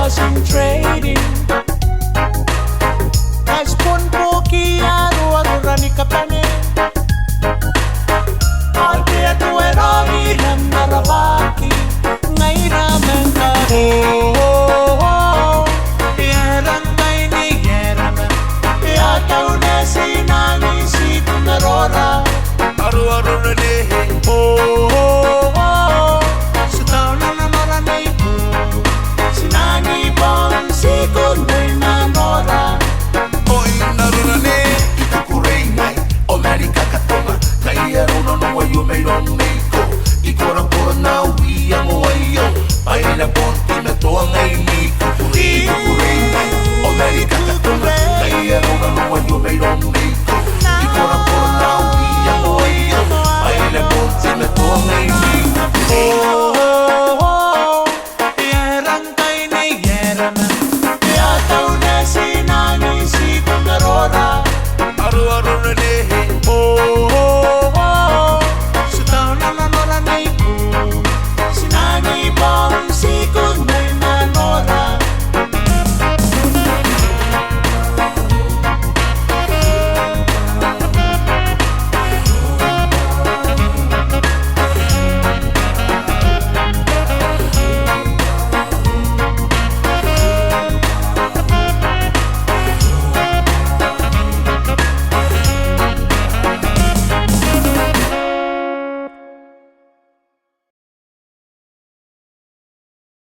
wasn't trading. Espun poki aru kapane. Ante tu erami nam narabaki ngai ramanga ho. Yerang ngai ni yerang. Ya kau nasi nani si tunarora. Aru ne oh. Setaw na namara nei po. Sinani bang si kunay nanora. Oi naruna ne itakurei ngai o America katonga kai aruno no wayo me ron meiko ikora kora na wi amo ayo ai na pon